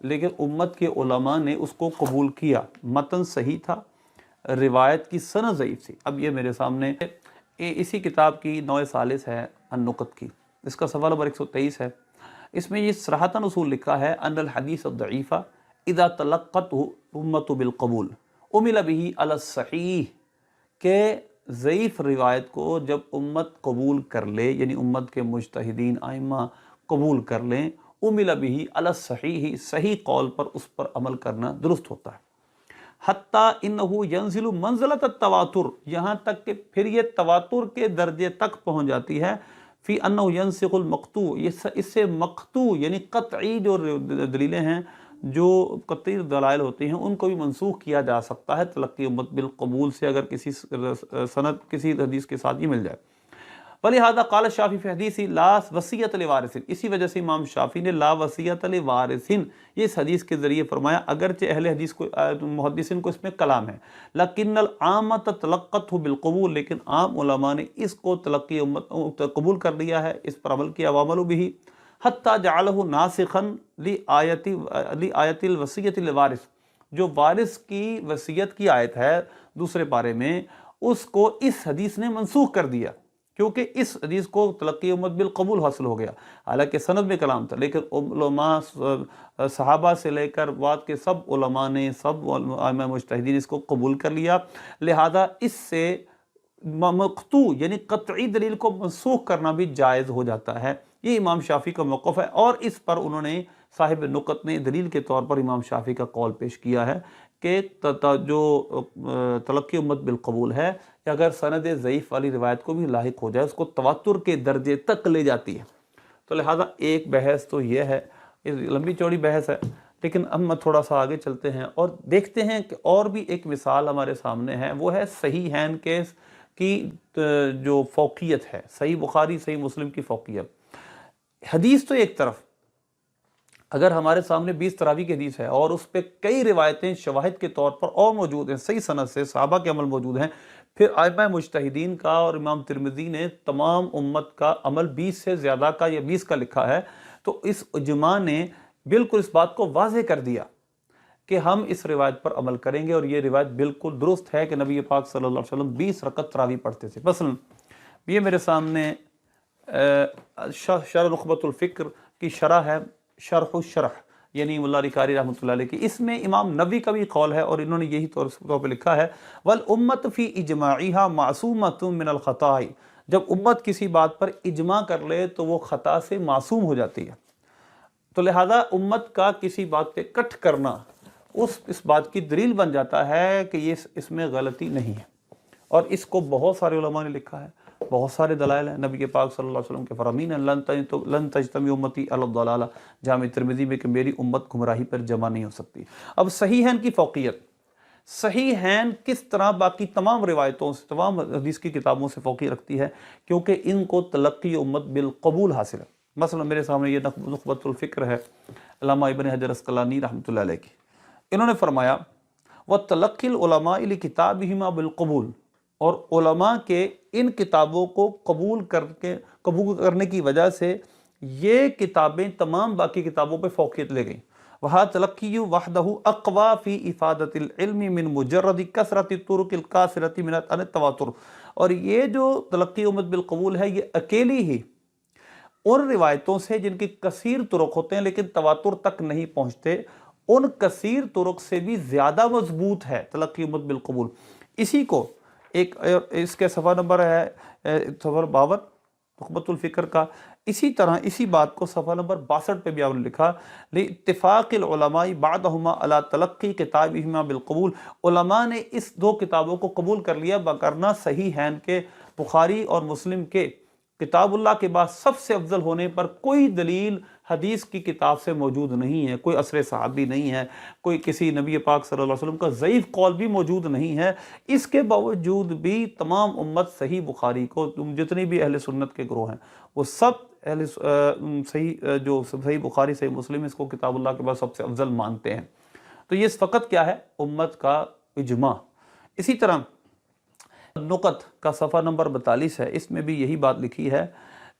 لیکن امت کے علماء نے اس کو قبول کیا، متن صحیح تھا، روایت کی سند ضعیف تھی۔ اب یہ میرے سامنے اسی کتاب کی نوع ثالث ہے النقط کی، اس کا صفحہ نمبر 123 ہے۔ اس میں یہ صراحتاً اصول لکھا ہے ان الحدیث الضعیفہ اذا تلقته امت بالقبول عمل به علی الصحیح، کہ ضعیف روایت کو جب امت قبول کر لے، یعنی امت کے مجتہدین ائمہ قبول کر لیں، عمل به علی الصحیح، صحیح قول پر اس پر عمل کرنا درست ہوتا ہے۔ حتیٰ انہ ینزل منزلۃ التواتر، یہاں تک کہ پھر یہ تواتر کے درجے تک پہنچ جاتی ہے، فی انہ ینسخ المقطوع، اس سے مقطوع یعنی قطعی جو دلیلیں ہیں، جو قطعی دلائل ہوتی ہیں، ان کو بھی منسوخ کیا جا سکتا ہے تلقی امت بالقبول سے، اگر کسی سند کسی حدیث کے ساتھ ہی مل جائے۔ وَلِهَذَا قَالَ الشَّافِعِي فِي حَدِيثِ لَا وَصِيَّةَ لِوَارِثٍ، اسی وجہ سے امام شافعی نے لا وصیۃ لوارث یہ اس حدیث کے ذریعے فرمایا، اگرچہ اہل حدیث کو محدثین کو اس میں کلام ہے، لَكِنَّ الْعَامَّةَ تَلَقَّتْهُ بِالْقُبُولِ، لیکن عام علماء نے اس کو تلقی امت قبول کر لیا ہے، اس پر عمل کیا، وَعَمَلُوا بِهِ حَتَّى جَعَلَهُ نَاسِخًا لِآیَةِ الْوَصِیَّةِ لِلْوَارِثِ، جو وارث کی وصیت کی آیت ہے دوسرے پارے میں، اس کو اس حدیث نے منسوخ کر دیا، کیونکہ اس حدیث کو تلقی امت بالقبول حاصل ہو گیا، حالانکہ سند میں کلام تھا، لیکن علماء صحابہ سے لے کر بعد کے سب علماء نے، سب ائمہ مجتہدین اس کو قبول کر لیا، لہذا اس سے مقطوع یعنی قطعی دلیل کو منسوخ کرنا بھی جائز ہو جاتا ہے۔ یہ امام شافعی کا موقف ہے، اور اس پر انہوں نے صاحب نقط نے دلیل کے طور پر امام شافعی کا قول پیش کیا ہے کہ جو تلقی امت بالقبول ہے، اگر سند ضعیف والی روایت کو بھی لاحق ہو جائے، اس کو تواتر کے درجے تک لے جاتی ہے۔ تو لہذا ایک بحث تو یہ ہے، یہ لمبی چوڑی بحث ہے، لیکن اب ہم تھوڑا سا آگے چلتے ہیں اور دیکھتے ہیں کہ اور بھی ایک مثال ہمارے سامنے ہے، وہ ہے صحیحین کیس کی جو فوقیت ہے، صحیح بخاری صحیح مسلم کی فوقیت۔ حدیث تو ایک طرف، اگر ہمارے سامنے 20 تراویح کی حدیث ہے اور اس پہ کئی روایتیں شواہد کے طور پر اور موجود ہیں، صحیح سند سے صحابہ کے عمل موجود ہیں، پھر ائمہ مجتہدین کا اور امام ترمذی نے تمام امت کا عمل 20 سے زیادہ کا یا 20 کا لکھا ہے، تو اس اجماع نے بالکل اس بات کو واضح کر دیا کہ ہم اس روایت پر عمل کریں گے، اور یہ روایت بالکل درست ہے کہ نبی پاک صلی اللہ علیہ وسلم 20 رکعت تراویح پڑھتے تھے۔ مثلا یہ میرے سامنے شرح نخبۃ الفکر کی شرح ہے، شرح الشرح یعنی ملا علی قاری رحمۃ اللہ علیہ کی، اس میں امام نووی کا بھی قول ہے اور انہوں نے یہی طور پہ لکھا ہے، وَالْأُمَّةُ فِي إِجْمَاعِهَا مَعْصُومَةٌ مِّنَ الْخَطَاءِ، جب امت کسی بات پر اجماع کر لے تو وہ خطا سے معصوم ہو جاتی ہے، تو لہذا امت کا کسی بات پہ کٹ کرنا اس بات کی دلیل بن جاتا ہے کہ یہ اس میں غلطی نہیں ہے، اور اس کو بہت سارے علماء نے لکھا ہے، بہت سارے دلائل ہیں، نبی پاک صلی اللہ علیہ وسلم کے فرامین ہیں، لن تجتمع امتی علی الضلالہ، جامع ترمذی میں کہ میری امت گمراہی پر جمع نہیں ہو سکتی۔ اب صحیحین کی فوقیت، صحیحین کس طرح باقی تمام روایتوں سے، تمام حدیث کی کتابوں سے فوقیت رکھتی ہے، کیونکہ ان کو تلقی امت بالقبول حاصل ہے۔ مثلا میرے سامنے یہ نخبۃ الفکر ہے علامہ ابن حجر عسقلانی رحمۃ اللہ علیہ کی، انہوں نے فرمایا وَتَلَقِّ الْعُلَمَاءِ لِكِتَابِهِمَا بِالْقُبُولِ، اور علماء کے ان کتابوں کو قبول کرنے کی وجہ سے یہ کتابیں تمام باقی کتابوں پہ فوقیت لے گئیں۔ وَهَا تَلَقِّيُّ وَحْدَهُ أَقْوَى فِي إِفَادَةِ الْعِلْمِ مِنْ مُجَرَّدِ كَثْرَةِ الطُّرُقِ الْقَاصِرَةِ مِنَ التَّوَاتُرِ، اور یہ جو تلقی امت بالقبول ہے، یہ اکیلی ہی ان روایتوں سے جن کے کثیر طرق ہوتے ہیں لیکن تواتر تک نہیں پہنچتے، ان کثیر طرق سے بھی زیادہ مضبوط ہے تلقی امت بالقبول۔ اسی کو ایک اس کے صفحہ نمبر ہے صفحہ 52 نخبۃ الفکر کا، اسی طرح اسی بات کو صفحہ نمبر 62 پہ بھی آپ نے لکھا، لاتفاق العلماء بعدہما علی تلقی کتابہما بالقبول، علماء نے اس دو کتابوں کو قبول کر لیا، وگرنہ صحیحین کے بخاری اور مسلم کے کتاب اللہ کے بعد سب سے افضل ہونے پر کوئی دلیل حدیث کی کتاب سے موجود نہیں ہے، کوئی اثر صحابی نہیں ہے، کوئی کسی نبی پاک صلی اللہ علیہ وسلم کا ضعیف قول بھی موجود نہیں ہے۔ اس کے باوجود بھی تمام امت صحیح بخاری کو، جتنی بھی اہل سنت کے گروہ ہیں، وہ سب صحیح بخاری صحیح مسلم اس کو کتاب اللہ کے بعد سب سے افضل مانتے ہیں۔ تو یہ فقط کیا ہے؟ امت کا اجماع۔ اسی طرح نقط کا صفحہ نمبر 42 ہے، اس میں بھی یہی بات لکھی ہے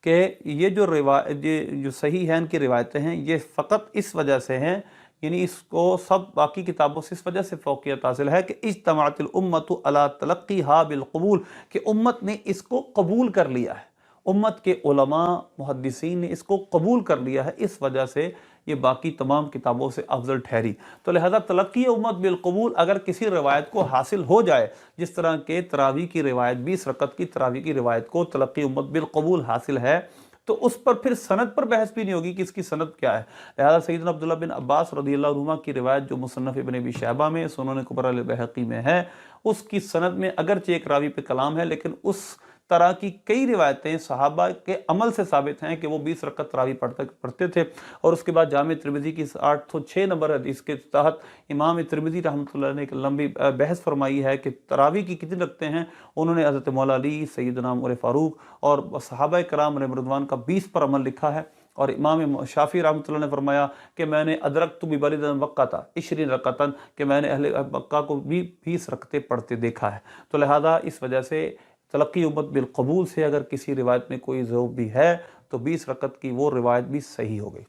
کہ یہ جو صحیحین کی روایتیں ہیں، یہ فقط اس وجہ سے ہیں یعنی اس کو سب باقی کتابوں سے اس وجہ سے فوقیت حاصل ہے کہ اجتمعت الامت علی تلقیہا بالقبول، کہ امت نے اس کو قبول کر لیا ہے، امت کے علماء محدثین نے اس کو قبول کر لیا ہے، اس وجہ سے یہ باقی تمام کتابوں سے افضل ٹھہری۔ تو لہذا تلقی امت بالقبول اگر کسی روایت کو حاصل ہو جائے، جس طرح کہ تراویح کی روایت 20 رکعت کی تراویح کی روایت کو تلقی امت بالقبول حاصل ہے، تو اس پر پھر سند پر بحث بھی نہیں ہوگی کہ اس کی سند کیا ہے۔ لہذا سیدنا عبداللہ بن عباس رضی اللہ عنہما کی روایت جو مصنف ابن ابی شیبہ میں، سنن کبریٰ البیہقی میں ہے، اس کی سند میں اگرچہ ایک راوی پہ کلام ہے، لیکن اس طرح کی کئی روایتیں صحابہ کے عمل سے ثابت ہیں کہ وہ 20 رکعت تراویح پڑھتے تھے۔ اور اس کے بعد جامع ترمذی کی 806 نمبر حدیث کے تحت امام ترمذی رحمۃ اللہ نے ایک لمبی بحث فرمائی ہے کہ تراویح کی کتنی رکعتیں ہیں، انہوں نے حضرت مولا علی، سیدنا عمر فاروق اور صحابہ کرام علیہم رضوان کا 20 پر عمل لکھا ہے۔ اور امام شافعی رحمۃ اللہ نے فرمایا کہ میں نے ادرکت ببلد مکہ 20 رکعتا، کہ میں نے اہل مکہ کو بھی 20 رکعتیں پڑھتے دیکھا ہے۔ تو لہذا اس وجہ سے تلقی امت بالقبول سے اگر کسی روایت میں کوئی ذوق بھی ہے تو 20 رکعت کی وہ روایت بھی صحیح ہو گئی۔